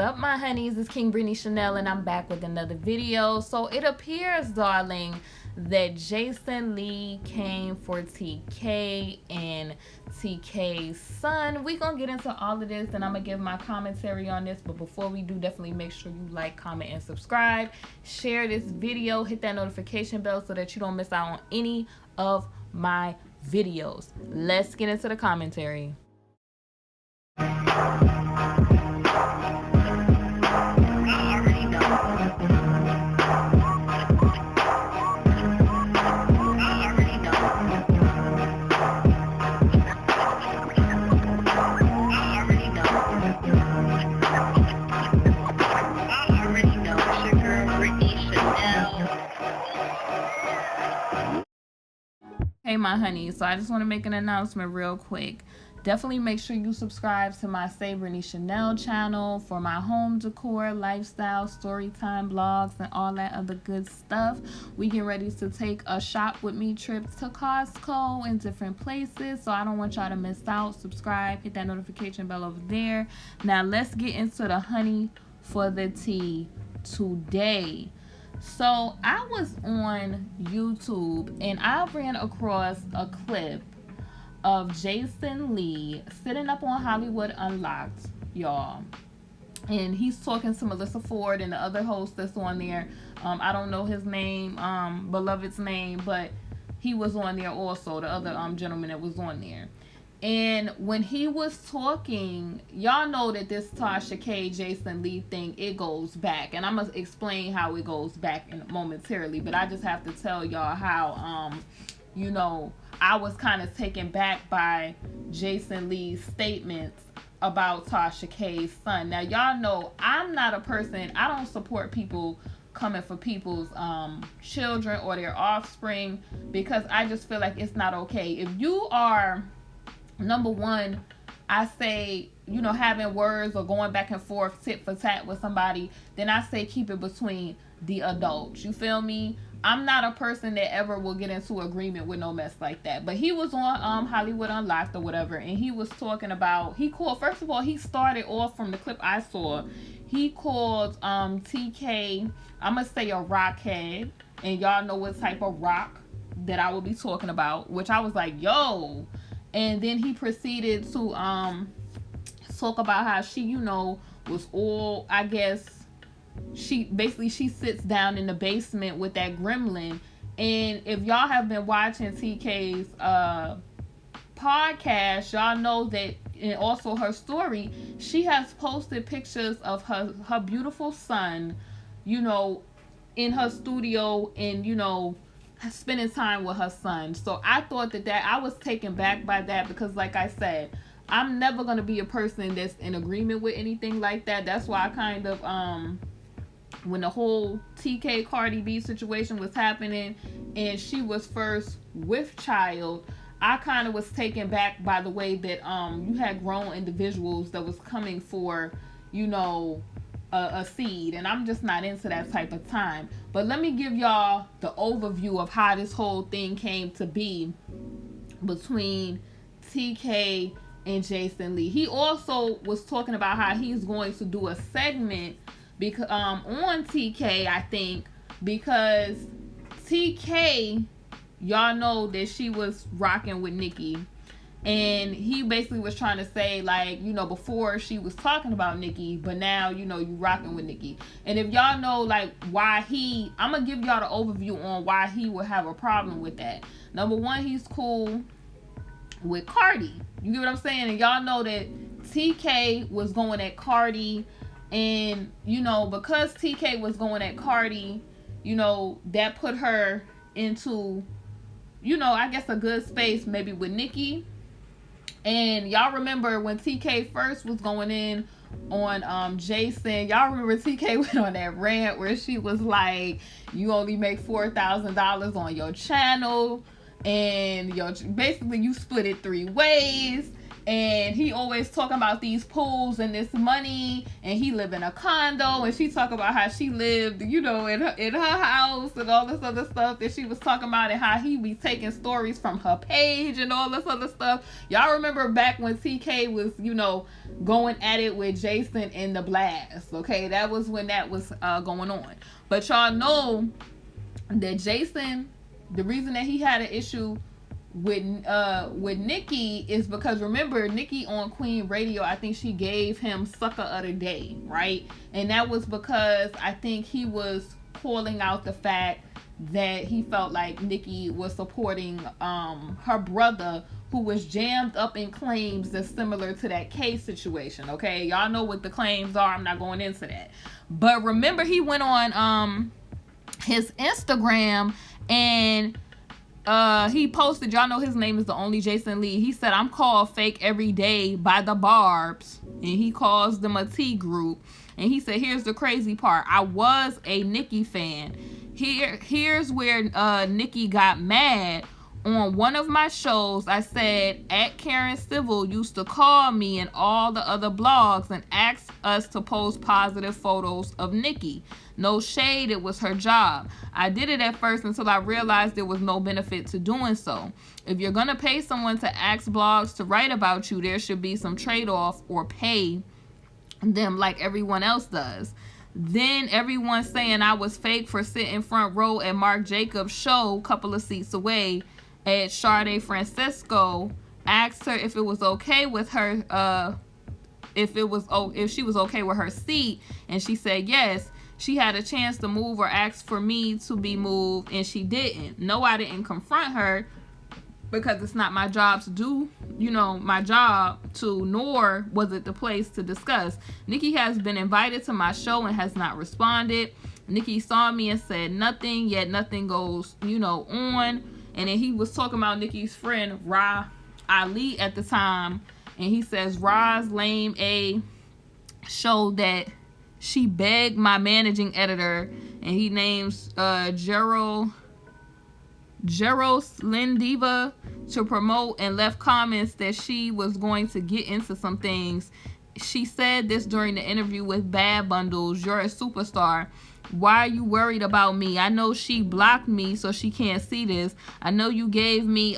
up, my honeys? It's KingBritneyChanel, and I'm back with another video. So it appears, darling, that Jason Lee came for TK and TK's son. We're gonna get into all of this, and I'm gonna give my commentary on this. But before we do, definitely make sure you like, comment, and subscribe. Share this video, hit that notification bell so that you don't miss out on any of my videos. Let's get into the commentary. Hey my honey, so I just want to make an announcement real quick. Definitely make sure you subscribe to my KingBritneyChanel channel for my home decor, lifestyle, storytime, blogs, and all that other good stuff. We get ready to take a shop with me trips to Costco and different places, so I don't want y'all to miss out. Subscribe, hit that notification bell over there. Now let's get into the honey for the tea today. So I was on YouTube and I ran across a clip of Jason Lee sitting up on Hollywood Unlocked, y'all, and he's talking to Melissa Ford and the other host that's on there. I don't know his name, Beloved's name, but he was on there also, the other gentleman that was on there. And when he was talking, y'all know that this Tasha K Jason Lee thing, it goes back, and I'm gonna explain how it goes back momentarily, but I just have to tell y'all how you know, I was kind of taken back by Jason Lee's statements about Tasha K's son. Now y'all know I'm not a person, I don't support people coming for people's children or their offspring, because I just feel like it's not okay. If you are, number one, I say, you know, having words or going back and forth tit for tat with somebody, then I say keep it between the adults. You feel me? I'm not a person that ever will get into agreement with no mess like that. But he was on Hollywood Unlocked or whatever, and he was talking about, he called, first of all, he started off from the clip I saw, he called TK, I'm gonna say a rockhead, and y'all know what type of rock that I will be talking about, which I was like, yo. And then he proceeded to talk about how she, you know, was all, I guess, she sits down in the basement with that gremlin. And if y'all have been watching TK's podcast, y'all know that, and also her story, she has posted pictures of her beautiful son, you know, in her studio, and, you know, spending time with her son. So I thought that I was taken back by that, because like I said, I'm never going to be a person that's in agreement with anything like that. That's why I kind of when the whole TK Cardi B situation was happening and she was first with child, I kind of was taken back by the way that you had grown individuals that was coming for, you know, a seed, and I'm just not into that type of time. But let me give y'all the overview of how this whole thing came to be between TK and Jason Lee. He also was talking about how he's going to do a segment because on TK, I think, because TK, y'all know that she was rocking with Nicki, and he basically was trying to say, like, you know, before she was talking about Nicki, but now, you know, you rocking with Nicki. And if y'all know, like, why I'm gonna give y'all the overview on why he would have a problem with that. Number one, he's cool with Cardi. You get what I'm saying? And y'all know that TK was going at Cardi, and, you know, because TK was going at Cardi, you know, that put her into, you know, I guess a good space maybe with Nicki. And y'all remember when TK first was going in on Jason, y'all remember TK went on that rant where she was like, you only make $4,000 on your channel, and basically you split it 3 ways. And he always talking about these pools and this money, and he live in a condo, and she talk about how she lived, you know, in her house and all this other stuff that she was talking about, and how he be taking stories from her page and all this other stuff. Y'all remember back when TK was, you know, going at it with Jason in the blast, okay? That was when that was going on. But y'all know that Jason, the reason that he had an issue with Nicki is because, remember, Nicki on Queen Radio, I think she gave him Sucker of the Day, right? And that was because I think he was calling out the fact that he felt like Nicki was supporting her brother, who was jammed up in claims that's similar to that case situation, okay? Y'all know what the claims are. I'm not going into that. But remember, he went on his Instagram and he posted, y'all know his name is the only Jason Lee. He said, I'm called fake every day by the Barbs. And he calls them a T group. And he said, here's the crazy part. I was a Nicki fan. Here's where Nicki got mad. On one of my shows, I said, at Karen Civil used to call me and all the other blogs and ask us to post positive photos of Nicki. No shade, it was her job. I did it at first until I realized there was no benefit to doing so. If you're going to pay someone to ask blogs to write about you, there should be some trade-off or pay them like everyone else does. Then everyone saying I was fake for sitting front row at Marc Jacobs' show, a couple of seats away, at Sade Francisco, asked her if it was okay with her, if she was okay with her seat, and she said yes. She had a chance to move or ask for me to be moved, and she didn't. No, I didn't confront her because it's not my job to do, you know, my job to, nor was it the place to discuss. Nicki has been invited to my show and has not responded. Nicki saw me and said nothing, yet nothing goes, you know, on. And then he was talking about Nicki's friend, Ra Ali, at the time. And he says, Ra's lame A showed that she begged my managing editor, and he names Jero Slindiva, to promote, and left comments that she was going to get into some things. She said this during the interview with Bad Bundles. You're a superstar. Why are you worried about me? I know she blocked me so she can't see this. I know you gave me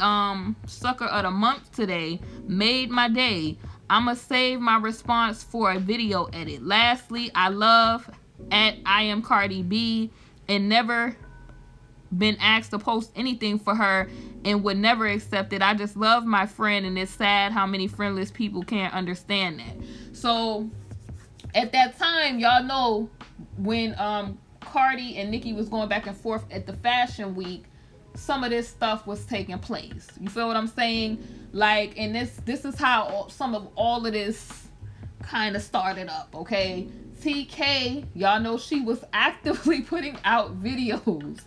Sucker of the Month today. Made my day. I'ma save my response for a video edit. Lastly, I love at I am Cardi B and never been asked to post anything for her and would never accept it. I just love my friend, and it's sad how many friendless people can't understand that. So at that time, y'all know when Cardi and Nicki was going back and forth at the fashion week, some of this stuff was taking place. You feel what I'm saying? Like, and this is how some of all of this kind of started up, okay? TK, y'all know she was actively putting out videos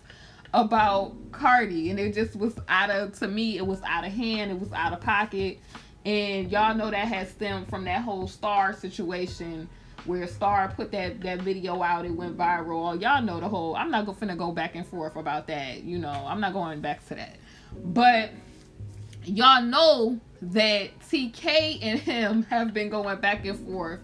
about Cardi, and it just was to me, it was out of hand, it was out of pocket. And y'all know that had stemmed from that whole Star situation, where Star put that video out. It went viral. Y'all know the whole, I'm not finna go back and forth about that, you know, I'm not going back to that. But y'all know that TK and him have been going back and forth,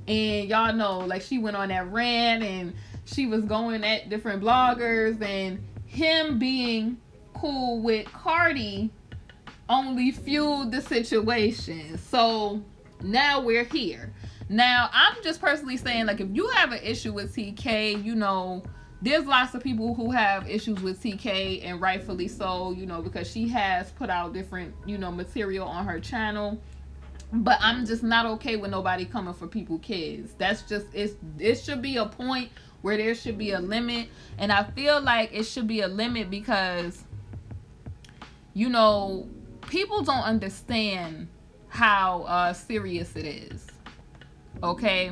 and y'all know, like, she went on that rant and she was going at different bloggers, and him being cool with Cardi only fueled the situation. So now we're here. Now, I'm just personally saying, like, if you have an issue with TK, you know, there's lots of people who have issues with TK, and rightfully so, you know, because she has put out different, you know, material on her channel. But I'm just not okay with nobody coming for people's kids. That's just, it should be a point where there should be a limit. And I feel like it should be a limit because, you know, people don't understand how serious it is. Okay?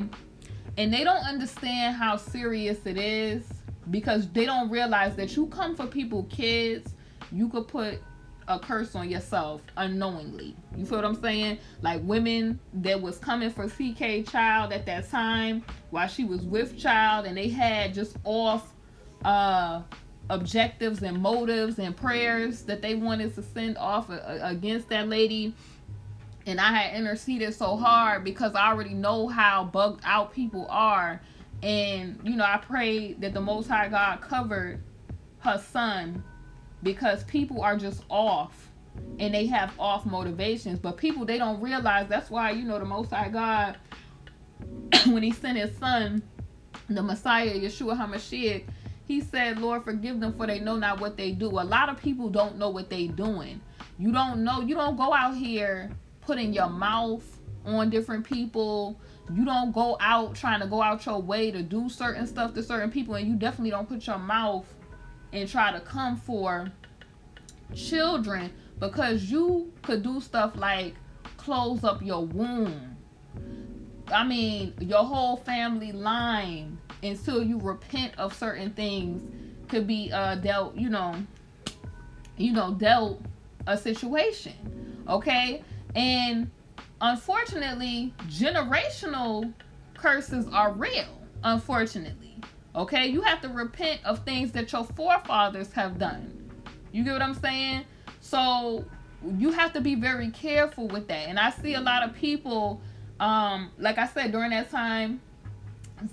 And they don't understand how serious it is because they don't realize that you come for people's kids, you could put a curse on yourself unknowingly. You feel what I'm saying? Like, women that was coming for CK Child at that time while she was with Child, and they had just off objectives and motives and prayers that they wanted to send off against that lady. And I had interceded so hard because I already know how bugged out people are. And, you know, I prayed that the Most High God covered her son, because people are just off and they have off motivations. But people, they don't realize that's why, you know, the Most High God, when he sent his son, the Messiah, Yeshua HaMashiach, he said, Lord, forgive them, for they know not what they do. A lot of people don't know what they doing. You don't know. You don't go out here putting your mouth on different people. You don't go out trying to go out your way to do certain stuff to certain people. And you definitely don't put your mouth and try to come for children, because you could do stuff like close up your womb. I mean, your whole family line, until you repent of certain things, could be dealt a situation. Okay? And unfortunately, generational curses are real. Unfortunately. Okay? You have to repent of things that your forefathers have done. You get what I'm saying? So you have to be very careful with that. And I see a lot of people, like I said, during that time,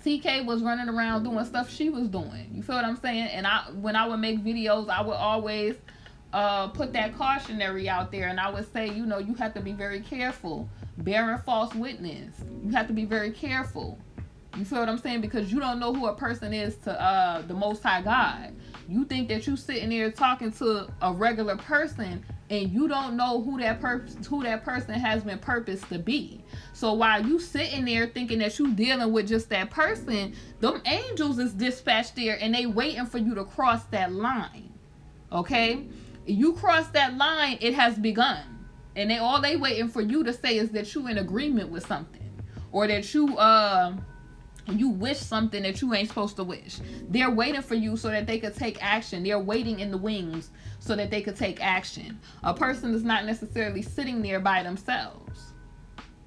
CK was running around doing stuff she was doing. You feel what I'm saying? And when I would make videos, I would always put that cautionary out there, and I would say, you know, you have to be very careful. Bearing false witness. You have to be very careful. You feel what I'm saying? Because you don't know who a person is to the Most High God. You think that you sitting there talking to a regular person, and you don't know who that person has been purposed to be. So while you sitting there thinking that you dealing with just that person, them angels is dispatched there, and they waiting for you to cross that line. Okay? You cross that line, it has begun. And all they waiting for you to say is that you in agreement with something, or that you wish something that you ain't supposed to wish. They're waiting for you so that they could take action. They're waiting in the wings so that they could take action. A person is not necessarily sitting there by themselves.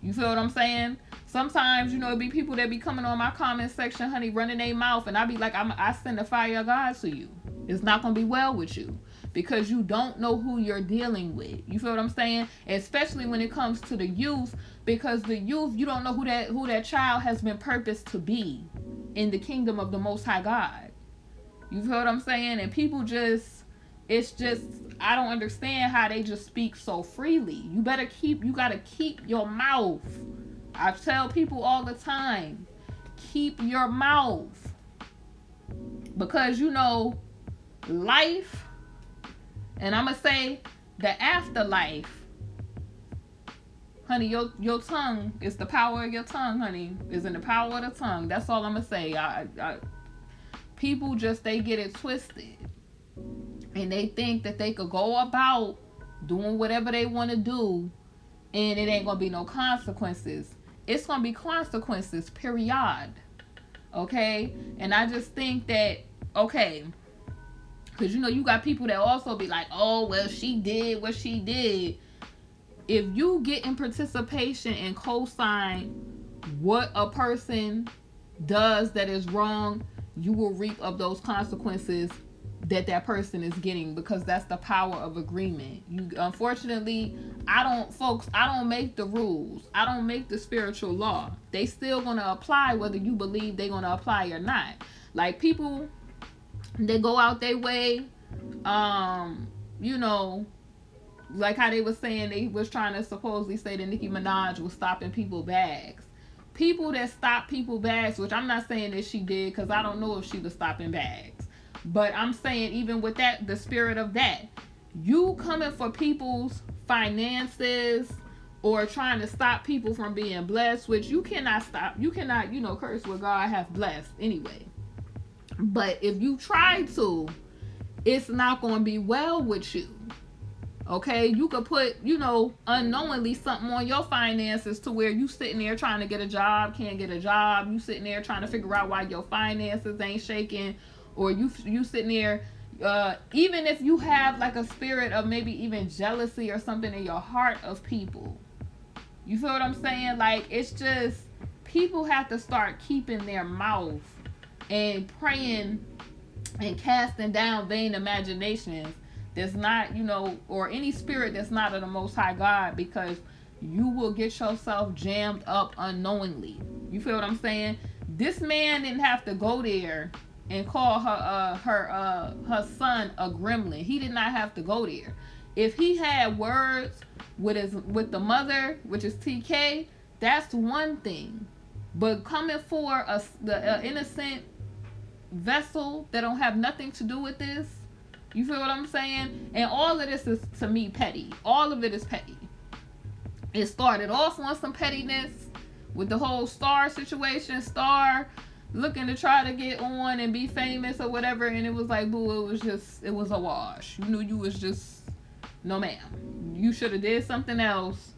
You feel what I'm saying? Sometimes, you know, it be people that be coming on my comment section, honey, running their mouth, and I be like, I send the fire of God to you. It's not going to be well with you, because you don't know who you're dealing with. You feel what I'm saying? Especially when it comes to the youth, because the youth, you don't know who that child has been purposed to be in the kingdom of the Most High God. You feel what I'm saying? And people I don't understand how they just speak so freely. You gotta keep your mouth. I tell people all the time, keep your mouth. Because, you know, life, and I'm going to say the afterlife, honey, your tongue is the power of your tongue, honey. Is in the power of the tongue. That's all I'm going to say. People just, they get it twisted. And they think that they could go about doing whatever they want to do, and it ain't going to be no consequences. It's going to be consequences, period. Okay? And I just think that, okay, because, you know, you got people that also be like, oh, well, she did what she did. If you get in participation and co-sign what a person does that is wrong, you will reap of those consequences that person is getting, because that's the power of agreement. Unfortunately, I don't make the rules. I don't make the spiritual law. They still gonna apply whether you believe they're gonna apply or not. Like, people, they go out their way, you know, like how they was saying they was trying to supposedly say that Nicki Minaj was stopping people's bags. People that stop people's bags, which I'm not saying that she did, because I don't know if she was stopping bags. But I'm saying, even with that, the spirit of that, you coming for people's finances or trying to stop people from being blessed, which you cannot stop. You cannot, you know, curse what God hath blessed anyway. But if you try to, it's not going to be well with you. Okay? You could put, you know, unknowingly something on your finances to where you sitting there trying to get a job, can't get a job. You sitting there trying to figure out why your finances ain't shaking. Or you sitting there, even if you have like a spirit of maybe even jealousy or something in your heart of people. You feel what I'm saying? Like, it's just, people have to start keeping their mouth and praying and casting down vain imaginations that's not, you know, or any spirit that's not of the Most High God, because you will get yourself jammed up unknowingly. You feel what I'm saying? This man didn't have to go there and call her son a gremlin. He did not have to go there. If he had words with the mother, which is TK, that's one thing. But coming for the innocent vessel that don't have nothing to do with this, you feel what I'm saying? And all of this is, to me, petty. All of it is petty. It started off on some pettiness with the whole Star situation. Star looking to try to get on and be famous or whatever, and it was like, boo, it was a wash. You knew you was just, no ma'am. You should have did something else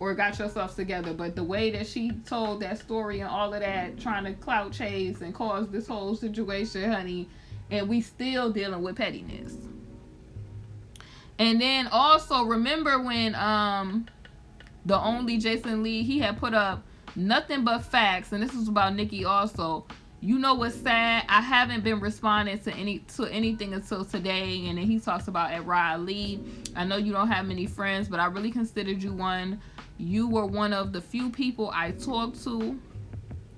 or got yourself together. But the way that she told that story and all of that, trying to clout chase and cause this whole situation, honey, and we still dealing with pettiness. And then also, remember when the only Jason Lee, he had put up nothing but facts, and this was about Nicki also. You know what's sad? I haven't been responding to anything until today. And then he talks about at Rod Lee. I know you don't have many friends, but I really considered you one. You were one of the few people I talked to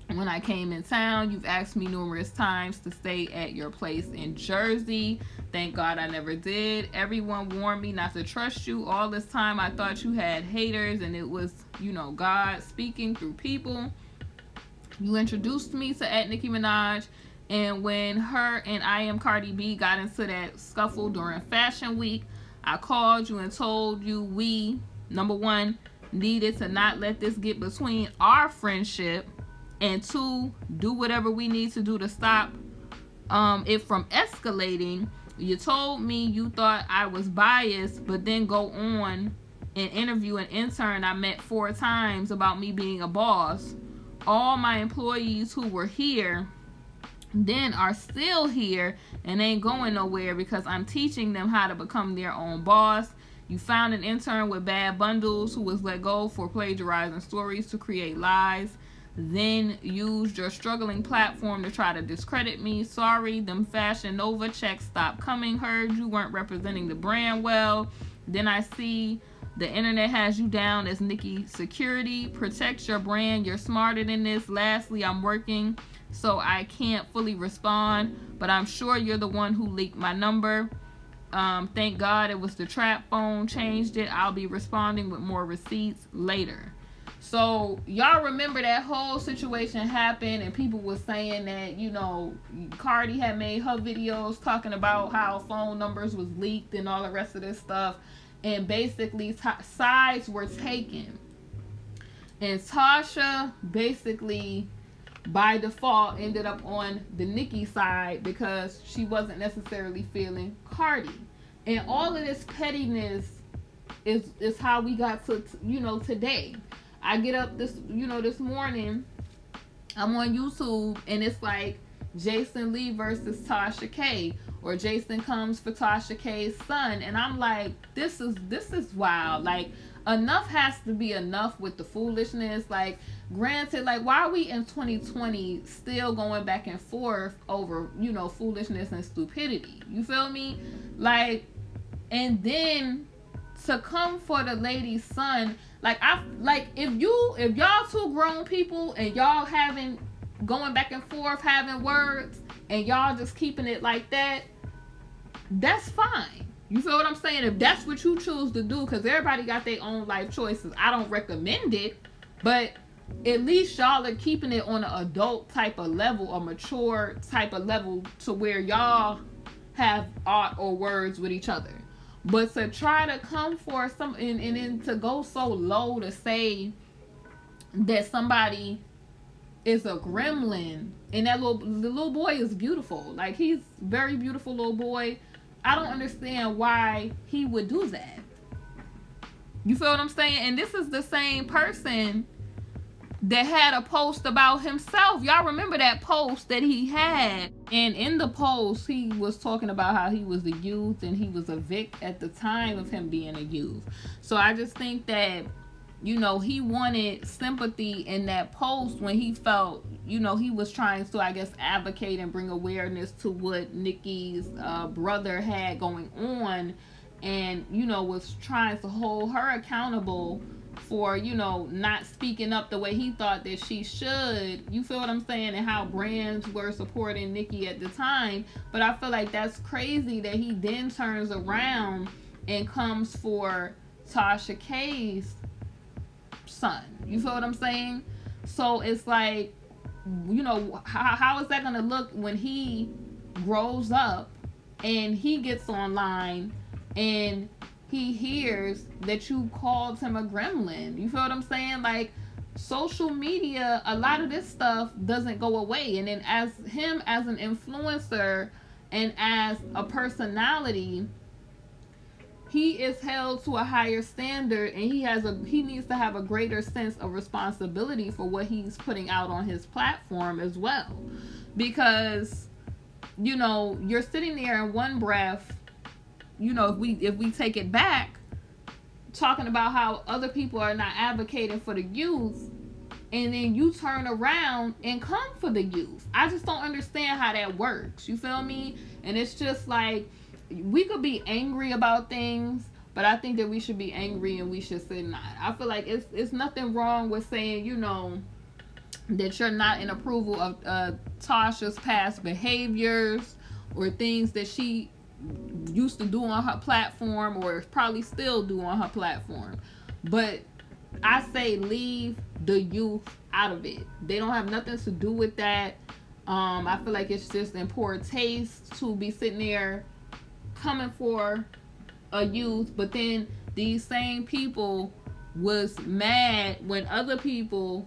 when I came in town. You've asked me numerous times to stay at your place in Jersey. Thank God I never did. Everyone warned me not to trust you. All this time I thought you had haters, and it was, God speaking through people. You introduced me to Nicki Minaj, and when her and I Am Cardi B got into that scuffle during Fashion Week, I called you and told you we, number one, needed to not let this get between our friendship, and two, do whatever we need to do to stop it from escalating. You told me you thought I was biased, but then go on and interview an intern I met 4 times about me being a boss. All my employees who were here then are still here and ain't going nowhere because I'm teaching them how to become their own boss. You found an intern with bad bundles who was let go for plagiarizing stories to create lies. Then used your struggling platform to try to discredit me. Sorry, them Fashion Nova checks stopped coming. Heard you weren't representing the brand well. Then I see the internet has you down as Nicki security. Protect your brand. You're smarter than this. Lastly, I'm working, so I can't fully respond, but I'm sure you're the one who leaked my number. Thank God it was the trap phone. Changed it. I'll be responding with more receipts later. So y'all remember that whole situation happened, and people were saying that, Cardi had made her videos talking about how phone numbers was leaked and all the rest of this stuff. And basically sides were taken. And Tasha basically, by default, ended up on the Nicki side because she wasn't necessarily feeling Cardi. And all of this pettiness is how we got to, today. I get up this morning, I'm on YouTube, and it's like Jason Lee versus Tasha K, or Jason comes for Tasha K's son, and I'm like, this is wild. Like, enough has to be enough with the foolishness. Like, granted, like, why are we in 2020 still going back and forth over foolishness and stupidity? You feel me? Like, and then to come for the lady's son, if y'all two grown people and y'all going back and forth having words and y'all just keeping it like that, that's fine. You feel what I'm saying? If that's what you choose to do, because everybody got their own life choices. I don't recommend it, but at least y'all are keeping it on an adult type of level, a mature type of level, to where y'all have art or words with each other. But to try to come for some and then to go so low to say that somebody is a gremlin, and the little boy is beautiful. Like, he's very beautiful little boy. I don't understand why he would do that. You feel what I'm saying? And this is the same person that had a post about himself. Y'all remember that post that he had? And in the post, he was talking about how he was a youth and he was a Vic at the time of him being a youth. So I just think that, he wanted sympathy in that post when he felt, he was trying to, I guess, advocate and bring awareness to what Nicki's brother had going on, and, was trying to hold her accountable for, you know, not speaking up the way he thought that she should. You feel what I'm saying? And how brands were supporting Nicki at the time. But I feel like that's crazy that he then turns around and comes for Tasha K's son. You feel what I'm saying? So it's like, you know, how is that going to look when he grows up and he gets online and he hears that you called him a gremlin? You feel what I'm saying? Like, social media, a lot of this stuff doesn't go away. And then as him as an influencer and as a personality, he is held to a higher standard, and he needs to have a greater sense of responsibility for what he's putting out on his platform as well. Because, you know, you're sitting there in one breath, you know, if we take it back, talking about how other people are not advocating for the youth, and then you turn around and come for the youth. I just don't understand how that works. You feel me? And it's just like, we could be angry about things, but I think that we should be angry and we should say not. I feel like it's nothing wrong with saying, you know, that you're not in approval of Tasha's past behaviors or things that she used to do on her platform or probably still do on her platform. But I say leave the youth out of it. They don't have nothing to do with that. I feel like it's just in poor taste to be sitting there coming for a youth, but then these same people was mad when other people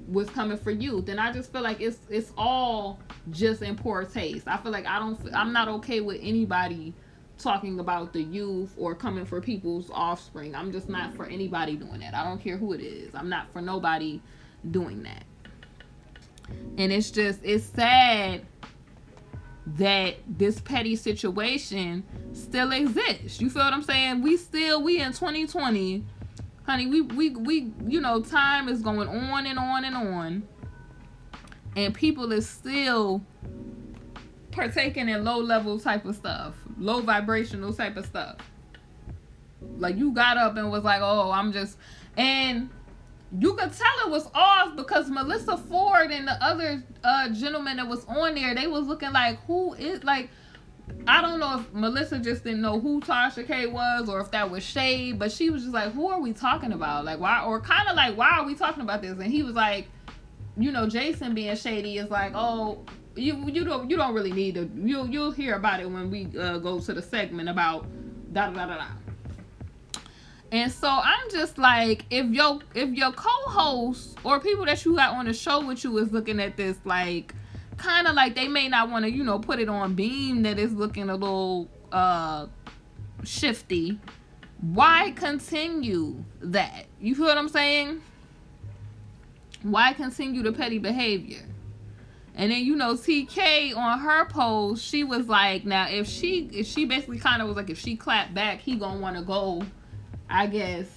was coming for youth. And I just feel like it's all just in poor taste. I feel like I'm not okay with anybody talking about the youth or coming for people's offspring. I'm just not for anybody doing that. I don't care who it is. I'm not for nobody doing that. And it's sad that this petty situation still exists. You feel what I'm saying? We in 2020, honey. We you know, time is going on and on and on, and people is still partaking in low level type of stuff, low vibrational type of stuff. Like, you got up and was like, oh, and you could tell it was off because Melissa Ford and the other gentleman that was on there, they was looking like, who is, like, I don't know if Melissa just didn't know who Tasha K was or if that was shade, but she was just like, who are we talking about? Like, why? Or kind of like, why are we talking about this? And he was like, you know, Jason being shady is like, oh, you don't really need to, you'll hear about it when we go to the segment about da da da da da. And so I'm just like, if your co-host or people that you got on the show with you is looking at this like, kind of like they may not want to, you know, put it on beam that is looking a little shifty, why continue that? You feel what I'm saying? Why continue the petty behavior? And then, you know, TK on her post, she was like, now if she basically kind of was like, if she clapped back, he gonna want to go, I guess,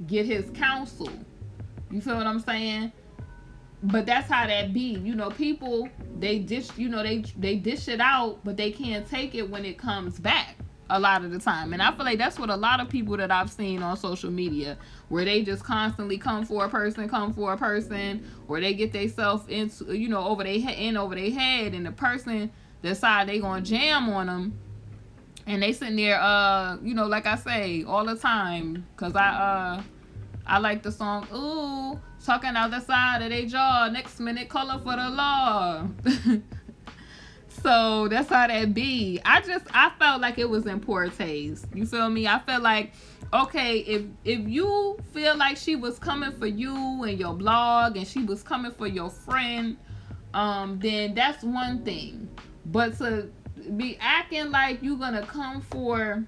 get his counsel. You feel what I'm saying? But that's how that be. You know, people, they dish, you know, they dish it out, but they can't take it when it comes back a lot of the time. And I feel like that's what a lot of people that I've seen on social media, where they just constantly come for a person, or they get themselves into, you know, over their head, and the person decide they gonna jam on them. And they sitting there, you know, like I say all the time, cause I like the song, ooh, talking out the side of their jaw, next minute calling for the law. So that's how that be. I felt like it was in poor taste. You feel me? I felt like, okay, if you feel like she was coming for you and your blog, and she was coming for your friend, then that's one thing. But to be acting like you gonna come for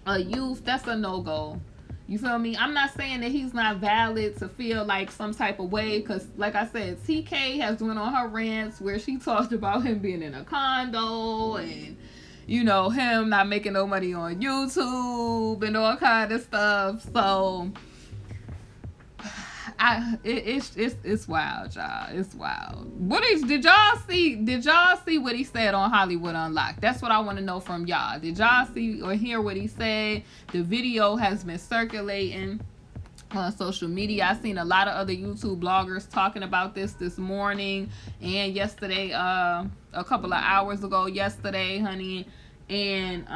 a youth, that's a no-go. You feel me? I'm not saying that he's not valid to feel like some type of way, because like I said, TK has went on her rants where she talked about him being in a condo and, you know, him not making no money on YouTube and all kind of stuff. So it's wild, y'all. It's wild. Did y'all see what he said on Hollywood Unlocked? That's what I want to know from y'all. Did y'all see or hear what he said? The video has been circulating on social media. I seen a lot of other YouTube bloggers talking about this morning and yesterday, a couple of hours ago yesterday, honey. And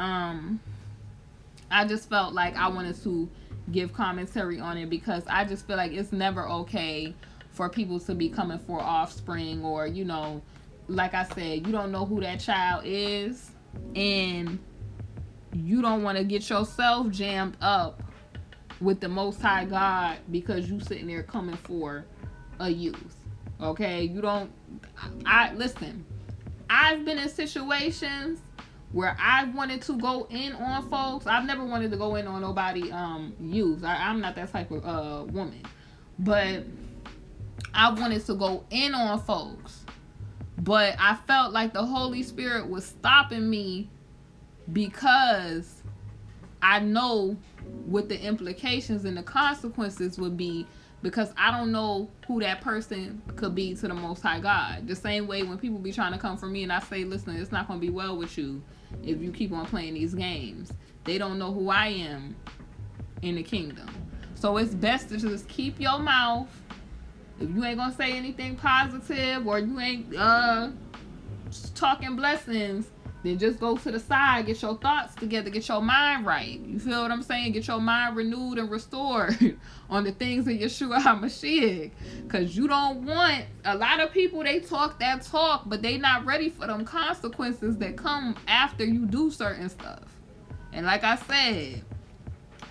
I just felt like I wanted to give commentary on it, because I just feel like it's never okay for people to be coming for offspring, or, you know, like I said, you don't know who that child is, and you don't want to get yourself jammed up with the Most High God because you sitting there coming for a youth. Okay, you don't. Listen. I've been in situations where I wanted to go in on folks. I've never wanted to go in on nobody youth. I'm not that type of woman, but I wanted to go in on folks. But I felt like the Holy Spirit was stopping me, because I know what the implications and the consequences would be, because I don't know who that person could be to the Most High God. The same way when people be trying to come for me and I say, listen, it's not going to be well with you if you keep on playing these games. They don't know who I am in the kingdom. So it's best to just keep your mouth. If you ain't going to say anything positive, or you ain't talking blessings, then just go to the side, get your thoughts together, get your mind right. You feel what I'm saying? Get your mind renewed and restored on the things of Yeshua HaMashiach. Because you don't want, a lot of people, they talk that talk, but they not ready for them consequences that come after you do certain stuff. And like I said,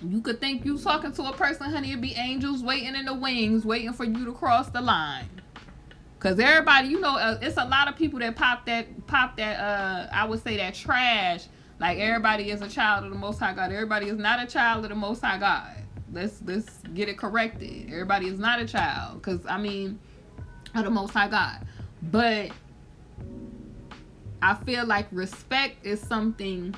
you could think you talking to a person, honey, it'd be angels waiting in the wings, waiting for you to cross the line. Cause everybody, you know, it's a lot of people that pop that, I would say that trash. Like, everybody is a child of the Most High God. Everybody is not a child of the Most High God. Let's get it corrected. Everybody is not a child, cause I mean, of the Most High God. But I feel like respect is something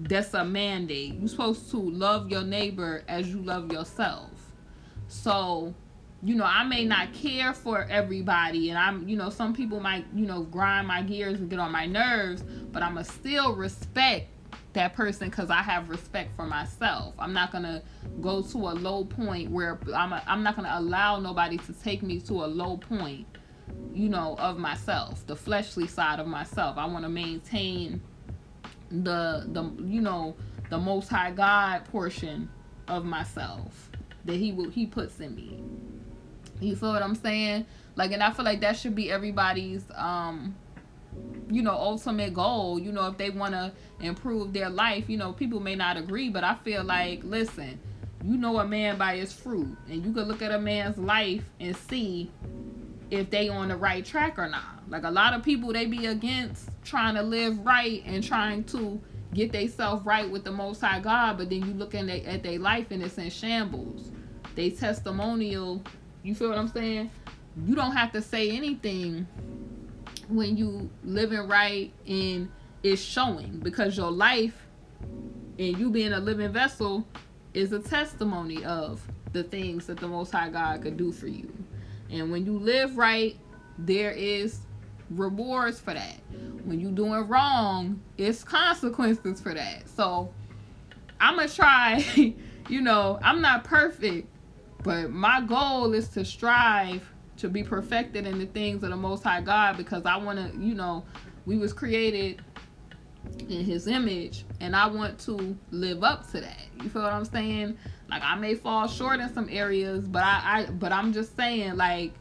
that's a mandate. You're supposed to love your neighbor as you love yourself. So, you know, I may not care for everybody, and I'm, you know, some people might, you know, grind my gears and get on my nerves, but I'ma still respect that person because I have respect for myself. I'm not gonna go to a low point where I'm not gonna allow nobody to take me to a low point, you know, of myself, the fleshly side of myself. I want to maintain the you know, the Most High God portion of myself that he puts in me. You feel what I'm saying? Like, and I feel like that should be everybody's, you know, ultimate goal. You know, if they want to improve their life, you know, people may not agree, but I feel like, listen, you know a man by his fruit, and you can look at a man's life and see if they on the right track or not. Like, a lot of people, they be against trying to live right and trying to get themselves right with the Most High God, but then you look at their life and it's in shambles. They testimonial. You feel what I'm saying? You don't have to say anything when you living right and it's showing, because your life and you being a living vessel is a testimony of the things that the Most High God could do for you. And when you live right, there is rewards for that. When you doing wrong, it's consequences for that. So I'm gonna try. You know, I'm not perfect, but my goal is to strive to be perfected in the things of the Most High God, because I want to, you know, we was created in his image, and I want to live up to that. You feel what I'm saying? Like, I may fall short in some areas, but but I'm just saying, like,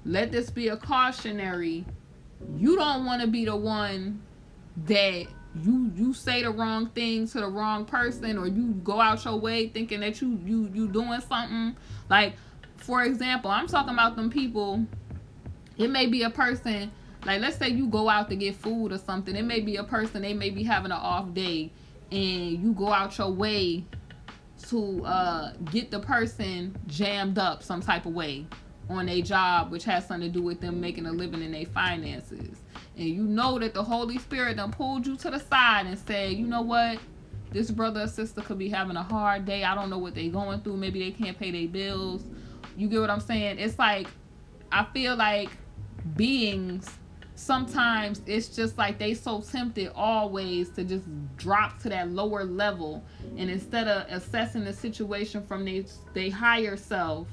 let this be a cautionary. You don't want to be the one that you say the wrong thing to the wrong person, or you go out your way thinking that you doing something. Like, for example, I'm talking about them people. It may be a person, like, let's say you go out to get food or something. It may be a person, they may be having an off day, and you go out your way to get the person jammed up some type of way on a job, which has something to do with them making a living in their finances. And you know that the Holy Spirit done pulled you to the side and said, you know what? This brother or sister could be having a hard day. I don't know what they going through. Maybe they can't pay their bills. You get what I'm saying? It's like, I feel like beings sometimes it's just like they so tempted always to just drop to that lower level, and instead of assessing the situation from they higher self,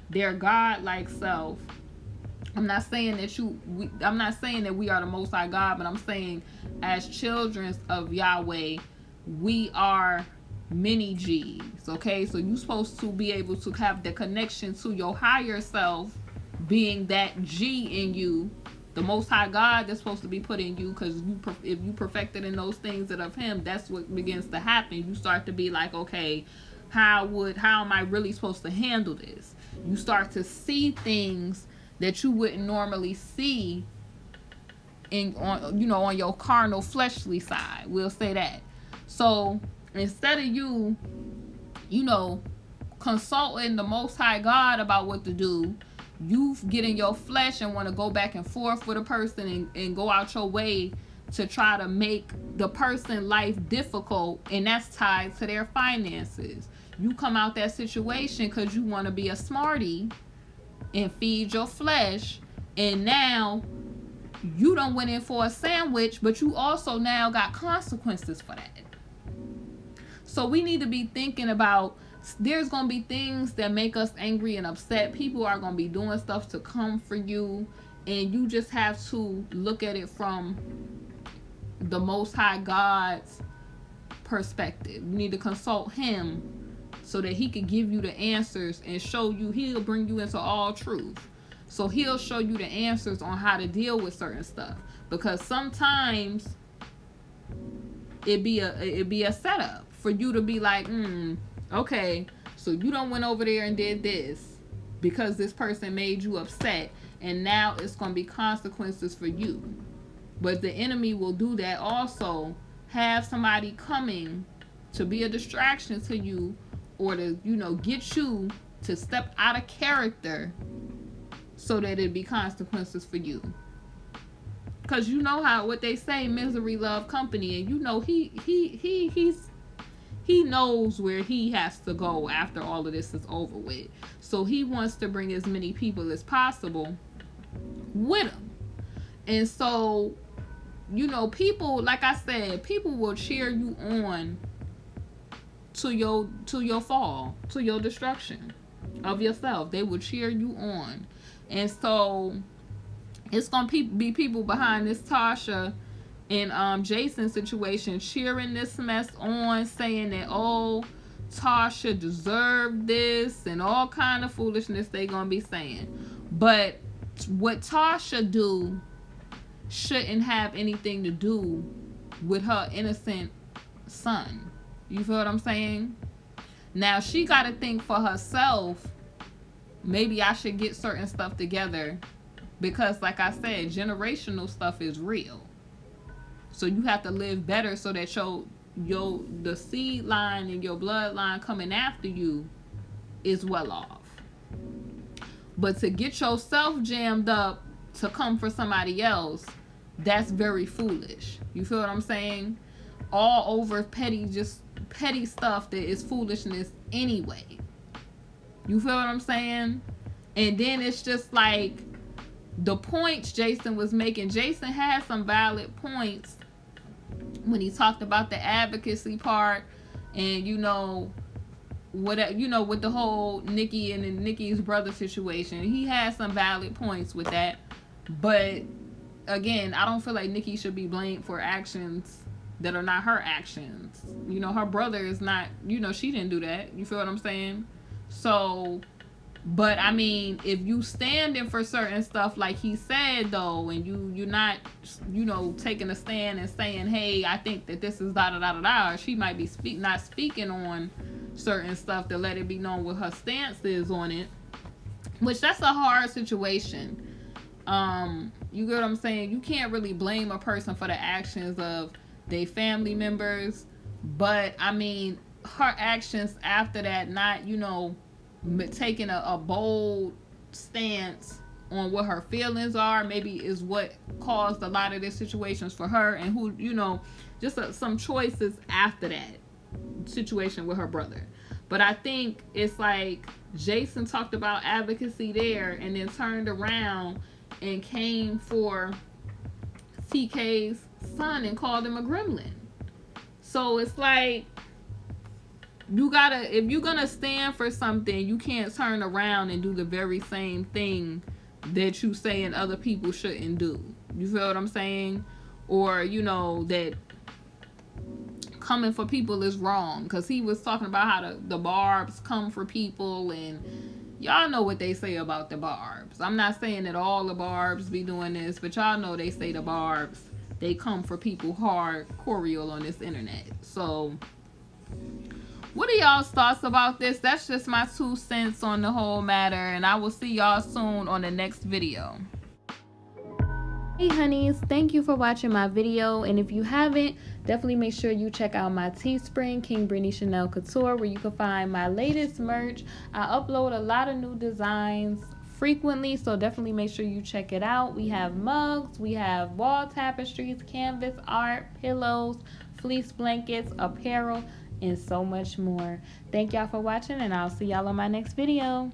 their God-like self. I'm not saying that we are the Most High God, but I'm saying as children of Yahweh, we are many G's. Okay, so you're supposed to be able to have the connection to your higher self, being that G in you, the Most High God that's supposed to be put in you, because if you perfected in those things that of Him, that's what begins to happen. You start to be like, okay, how am I really supposed to handle this? You start to see things that you wouldn't normally see on your carnal, fleshly side. We'll say that. So instead of you consulting the Most High God about what to do, you get in your flesh and want to go back and forth with a person and go out your way to try to make the person life difficult, and that's tied to their finances. You come out that situation because you want to be a smarty and feed your flesh, and now you done went in for a sandwich, but you also now got consequences for that. So we need to be thinking about, there's going to be things that make us angry and upset. People are going to be doing stuff to come for you, and you just have to look at it from the Most High God's perspective. You need to consult Him so that He can give you the answers and show you. He'll bring you into all truth. So He'll show you the answers on how to deal with certain stuff, because sometimes it be a setup for you to be like, okay, so you done went over there and did this because this person made you upset, and now it's going to be consequences for you. But the enemy will do that also. Have somebody coming to be a distraction to you, or to, get you to step out of character so that it be consequences for you. Because what they say, misery love company, and he knows where he has to go after all of this is over with. So he wants to bring as many people as possible with him. And so, people, like I said, people will cheer you on to your fall, to your destruction of yourself. They will cheer you on. And so it's going to be people behind this Tasha and Jason situation cheering this mess on, saying that, oh, Tasha deserved this, and all kind of foolishness they going to be saying. But what Tasha do shouldn't have anything to do with her innocent son. You feel what I'm saying? Now she got to think for herself, maybe I should get certain stuff together, because like I said, generational stuff is real. So you have to live better so that the seed line and your bloodline coming after you is well off. But to get yourself jammed up to come for somebody else, that's very foolish. You feel what I'm saying? All over petty stuff that is foolishness anyway. You feel what I'm saying? And then it's just like the points Jason was making. Jason had some valid points when he talked about the advocacy part, and with the whole Nicki and Nicki's brother situation. He had some valid points with that. But again, I don't feel like Nicki should be blamed for actions that are not her actions. Her brother is not, she didn't do that. You feel what I'm saying? So, but I mean, if you standing for certain stuff like he said though, and you're not, taking a stand and saying, hey, I think that this is da-da-da-da-da, she might be not speaking on certain stuff to let it be known what her stance is on it, which that's a hard situation. You get what I'm saying? You can't really blame a person for the actions of their family members, but I mean, her actions after that, not taking a bold stance on what her feelings are, maybe is what caused a lot of these situations for her, and who just some choices after that situation with her brother. But I think it's like Jason talked about advocacy there, and then turned around and came for TK's son and called him a gremlin. So it's like, you gotta, if you're gonna stand for something, you can't turn around and do the very same thing that you saying other people shouldn't do. You feel what I'm saying? Or, you know, that coming for people is wrong. Because he was talking about how the barbs come for people, and y'all know what they say about the barbs. I'm not saying that all the barbs be doing this, but y'all know they say the barbs, they come for people hardcore on this internet. So what are y'all's thoughts about this? That's just my 2 cents on the whole matter, and I will see y'all soon on the next video. Hey honeys, thank you for watching my video, and if you haven't, definitely make sure you check out my Teespring, KingBritneyChanel Couture, where you can find my latest merch. I upload a lot of new designs frequently, so definitely make sure you check it out. We have mugs, we have wall tapestries, canvas art, pillows, fleece blankets, apparel, and so much more. Thank y'all for watching, and I'll see y'all on my next video.